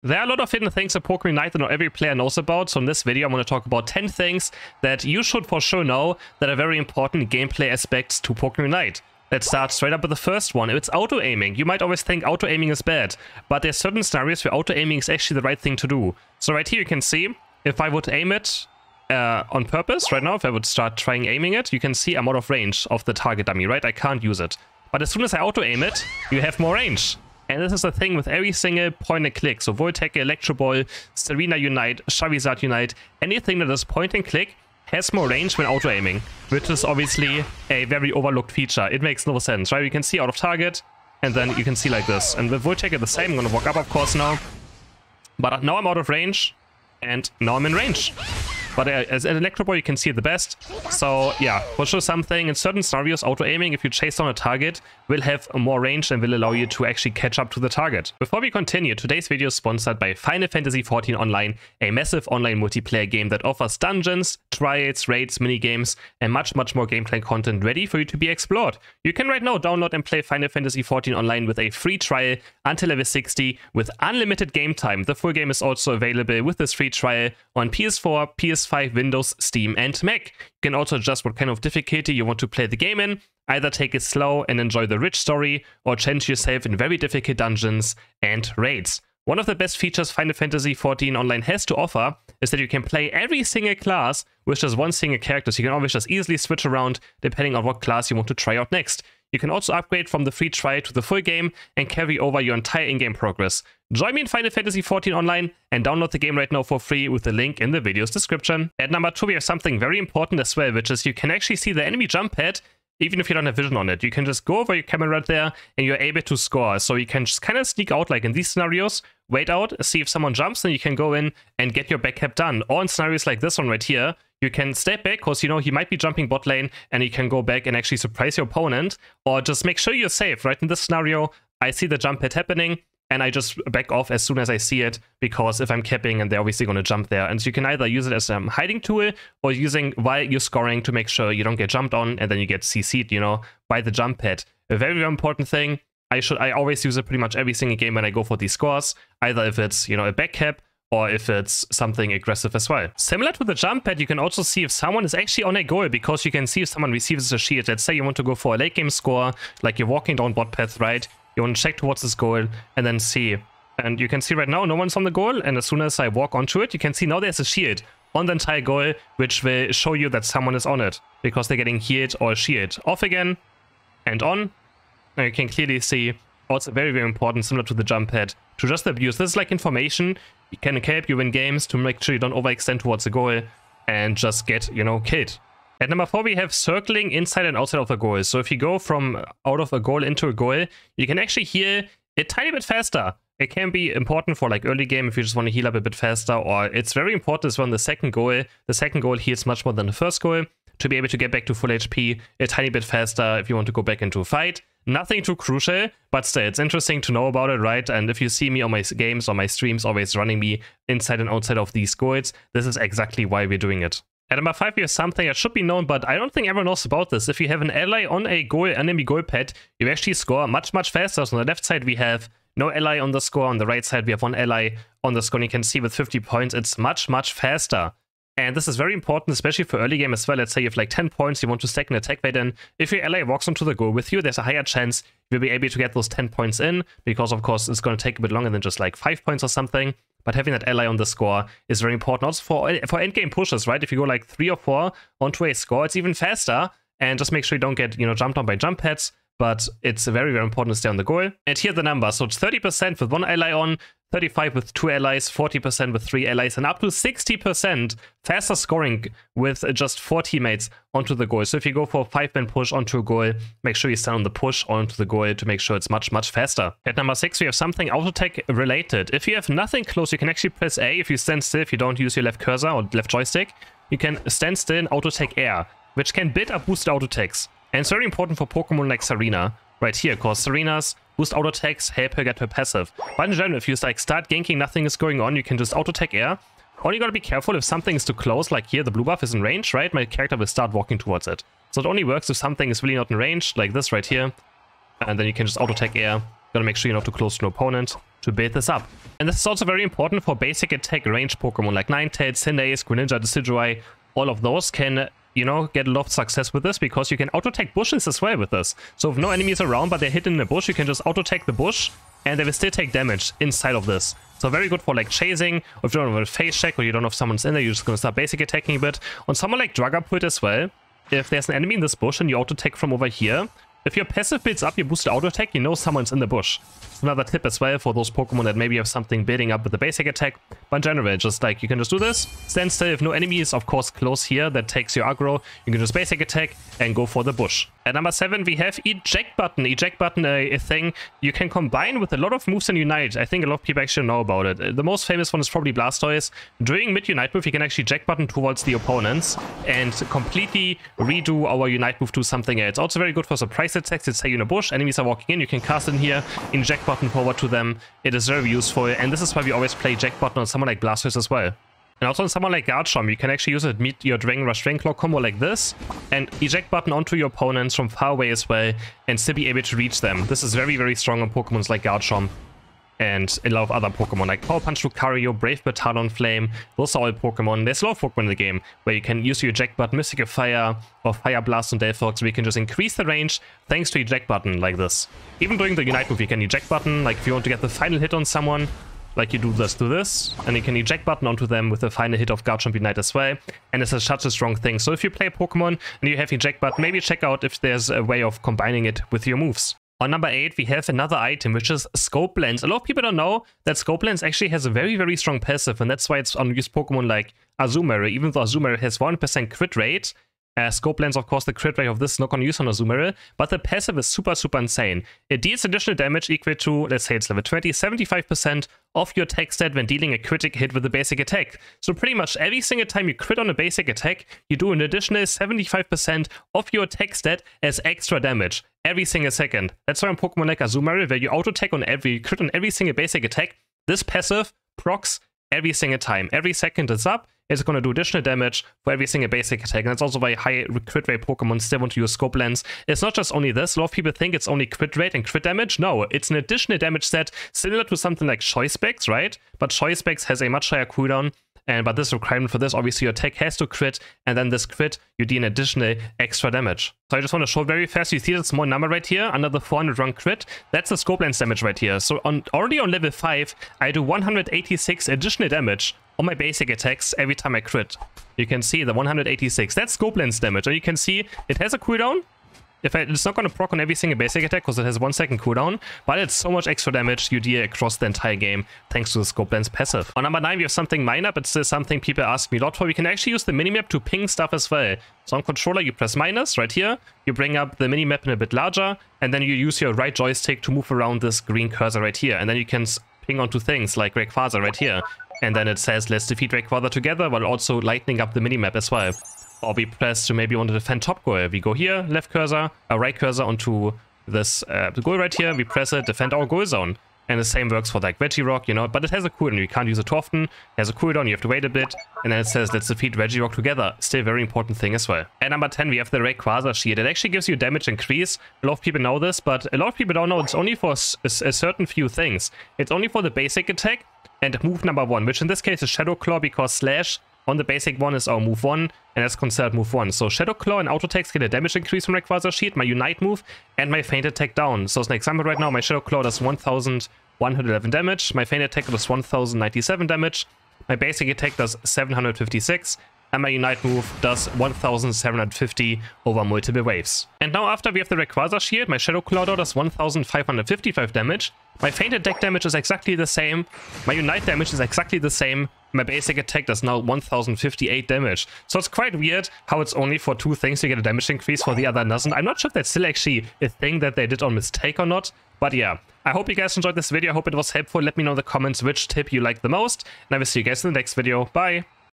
There are a lot of hidden things in Pokemon Unite that not every player knows about, so in this video I'm going to talk about 10 things that you should for sure know that are very important gameplay aspects to Pokemon Unite. Let's start straight up with the first one. It's auto-aiming. You might always think auto-aiming is bad, but there's certain scenarios where auto-aiming is actually the right thing to do. So right here you can see, if I would aim it on purpose right now, if I would start trying aiming it, you can see I'm out of range of the target dummy, right? I can't use it. But as soon as I auto-aim it, you have more range. And this is the thing with every single point and click. So Voltec, Electro Ball, Serena Unite, Charizard Unite, anything that is point and click has more range when auto-aiming, which is obviously a very overlooked feature. It makes no sense, right? You can see out of target, and then you can see like this. And with Voltec it's the same. I'm going to walk up, of course, now. But now I'm out of range, and now I'm in range. But as an Electro Ball, you can see it the best. So yeah, for sure something in certain scenarios, auto-aiming, if you chase down a target, will have more range and will allow you to actually catch up to the target. Before we continue, today's video is sponsored by Final Fantasy XIV Online, a massive online multiplayer game that offers dungeons, trials, raids, minigames, and much more gameplay content ready for you to be explored. You can right now download and play Final Fantasy XIV Online with a free trial until level 60 with unlimited game time. The full game is also available with this free trial on PS4, PS5, Windows, Steam, and Mac. You can also adjust what kind of difficulty you want to play the game in, either take it slow and enjoy the rich story, or challenge yourself in very difficult dungeons and raids. One of the best features Final Fantasy XIV Online has to offer is that you can play every single class with just one single character, so you can always just easily switch around depending on what class you want to try out next. You can also upgrade from the free trial to the full game and carry over your entire in-game progress. Join me in Final Fantasy XIV Online and download the game right now for free with the link in the video's description. At number 2, we have something very important as well, which is you can actually see the enemy jump pad even if you don't have vision on it. You can just go over your camera right there and you're able to score. So you can just kind of sneak out like in these scenarios, wait out, see if someone jumps, then you can go in and get your back done. Or in scenarios like this one right here, you can step back because, you know, he might be jumping bot lane and you can go back and actually surprise your opponent, or just make sure you're safe, right? In this scenario, I see the jump pad happening and I just back off as soon as I see it, because if I'm capping and they're obviously going to jump there. And so you can either use it as a hiding tool or using while you're scoring to make sure you don't get jumped on and then you get CC'd, you know, by the jump pad. A very important thing. I always use it pretty much every single game when I go for these scores, either if it's, you know, a back cap or if it's something aggressive as well. Similar to the jump pad, you can also see if someone is actually on a goal, because you can see if someone receives a shield. Let's say you want to go for a late game score, like you're walking down bot path, right? You want to check towards this goal and then see. And you can see right now no one's on the goal, and as soon as I walk onto it, you can see now there's a shield on the entire goal, which will show you that someone is on it, because they're getting healed or shield. Off again and on. Now you can clearly see, also very important, similar to the jump pad, to just abuse. This is like information. It can help you win games to make sure you don't overextend towards the goal and just get, you know, killed. At number 4, we have circling inside and outside of a goal. So if you go from out of a goal into a goal, you can actually heal a tiny bit faster. It can be important for like early game if you just want to heal up a bit faster, or it's very important as well in the second goal. The second goal heals much more than the first goal, to be able to get back to full HP a tiny bit faster if you want to go back into a fight. Nothing too crucial, but still, it's interesting to know about it, right? And if you see me on my games or my streams always running me inside and outside of these goals, this is exactly why we're doing it. At number 5, we have something that should be known, but I don't think everyone knows about this. If you have an ally on a goal, enemy goal pad, you actually score much faster. So on the left side, we have no ally on the score. On the right side, we have one ally on the score. And you can see with 50 points, it's much faster. And this is very important, especially for early game as well. Let's say you have like 10 points, you want to stack an attack rate in. If your ally walks onto the goal with you, there's a higher chance you'll be able to get those 10 points in, because of course it's going to take a bit longer than just like 5 points or something. But having that ally on the score is very important also for endgame pushes, right? If you go like 3 or 4 onto a score, it's even faster. And just make sure you don't get, you know, jumped on by jump pads. But it's very important to stay on the goal. And here are the numbers. So it's 30% with one ally on, 35% with 2 allies, 40% with 3 allies, and up to 60% faster scoring with just 4 teammates onto the goal. So if you go for a 5-man push onto a goal, make sure you stand on the push onto the goal to make sure it's much faster. At number 6, we have something auto-tech related. If you have nothing close, you can actually press A. If you stand still, if you don't use your left cursor or left joystick, you can stand still and auto-tech air, which can build up boost auto-techs. And it's very important for Pokemon like Serena, right here, because Serena's boost auto attacks help her get her passive. But in general, if you like start ganking, nothing is going on, you can just auto attack air. Only gotta be careful if something is too close, like here the blue buff is in range, right? My character will start walking towards it. So it only works if something is really not in range, like this right here. And then you can just auto attack air Gotta make sure you're not too close to an opponent to build this up. And this is also very important for basic attack range Pokemon like Ninetales, Cinderace, Greninja, Decidueye. All of those can, you know, get a lot of success with this because you can auto-attack bushes as well with this. So if no enemies around but they're hidden in a bush, you can just auto-attack the bush and they will still take damage inside of this. So very good for like chasing, or if you don't have a face check or you don't know if someone's in there, you're just gonna start basic attacking a bit. On someone like Dragapult as well, if there's an enemy in this bush and you auto-attack from over here, if your passive builds up your boosted auto-attack, you know someone's in the bush. It's another tip as well for those Pokemon that maybe have something building up with the basic attack. But in general, just like you can just do this, stand still. If no enemy is of course close here that takes your aggro, you can just basic attack and go for the bush. At number 7 we have Eject Button. Eject Button, a thing you can combine with a lot of moves in Unite. I think a lot of people actually know about it. The most famous one is probably Blastoise. During mid-Unite move, you can actually Eject Button towards the opponents and completely redo our Unite move to something else. Also very good for surprise attacks. Let's say you're in a bush, enemies are walking in, you can cast in here, Eject Button forward to them. It is very useful, and this is why we always play Eject Button on someone like Blastoise as well. And also on someone like Garchomp, you can actually use it meet your Dragon Rush Dragon Claw combo like this, and Eject Button onto your opponents from far away as well, and still be able to reach them. This is very, very strong on Pokemons like Garchomp and a lot of other Pokemon like Power Punch, Lucario, Brave Bird, Talonflame. Those are all Pokemon. There's a lot of Pokemon in the game where you can use your Eject Button, Mystic Fire, or Fire Blast on Delphox, where you can just increase the range thanks to Eject Button like this. Even during the Unite move, you can Eject Button, like if you want to get the final hit on someone, like you do this, and you can Eject Button onto them with the final hit of Garchomp Unite as well, and it's such a strong thing. So if you play Pokemon and you have Eject Button, maybe check out if there's a way of combining it with your moves. On number 8, we have another item, which is Scope Lens. A lot of people don't know that Scope Lens actually has a very, very strong passive, and that's why it's on used Pokemon like Azumarill. Even though Azumarill has 1% crit rate, Scope Lens, of course, the crit rate of this is not going to use on Azumarill, but the passive is super, super insane. It deals additional damage equal to, let's say it's level 20, 75% of your attack stat when dealing a critic hit with a basic attack. So pretty much every single time you crit on a basic attack, you do an additional 75% of your attack stat as extra damage every single second. That's why on Pokemon like Azumarill, where you auto-attack on crit on every single basic attack, this passive procs every single time. Every second it's up, it's going to do additional damage for every single basic attack. And that's also why high crit rate Pokemon still want to use Scope Lens. It's not just only this. A lot of people think it's only crit rate and crit damage. No, it's an additional damage set similar to something like Choice Specs, right? But Choice Specs has a much higher cooldown. But this requirement for this, obviously your attack has to crit, and then this crit, you deal an additional extra damage. So I just want to show very fast, you see that small number right here, under the 400 run crit, that's the Scope Lens damage right here. So already on level 5, I do 186 additional damage on my basic attacks every time I crit. You can see the 186, that's Scope Lens damage, and you can see it has a cooldown. It's not going to proc on every single basic attack because it has 1 second cooldown, but it's so much extra damage you deal across the entire game thanks to the Scope Lens passive. On number 9 we have something minor, but still something people ask me a lot for. We can actually use the minimap to ping stuff as well. So on controller you press minus right here, you bring up the minimap in a bit larger, and then you use your right joystick to move around this green cursor right here, and then you can ping onto things like Rayquaza right here. And then it says let's defeat Rayquaza together, while also lightening up the minimap as well. Or we press to maybe want to defend top goal. We go here, left cursor, right cursor onto this goal right here. We press it, defend our goal zone. And the same works for like Regirock, you know, but it has a cooldown. You can't use it too often. It has a cooldown, you have to wait a bit. And then it says let's defeat Regirock together. Still a very important thing as well. At number 10 we have the Rayquaza shield. It actually gives you damage increase. A lot of people know this, but a lot of people don't know it's only for a certain few things. It's only for the basic attack and move number 1, which in this case is Shadow Claw, because slash on the basic one is our move 1, and that's considered move 1. So Shadow Claw and auto attacks get a damage increase from Rayquaza shield, my Unite move, and my Feint attack down. So as an example right now, my Shadow Claw does 1111 damage, my Feint attack does 1097 damage, my basic attack does 756, and my Unite move does 1750 over multiple waves. And now after we have the Rayquaza shield, my Shadow Claw does 1555 damage, my Feint attack damage is exactly the same, my Unite damage is exactly the same, my basic attack does now 1058 damage. So it's quite weird how it's only for 2 things to get a damage increase, for the other doesn't. I'm not sure if that's still actually a thing that they did on mistake or not, but yeah. I hope you guys enjoyed this video, I hope it was helpful. Let me know in the comments which tip you liked the most, and I will see you guys in the next video. Bye!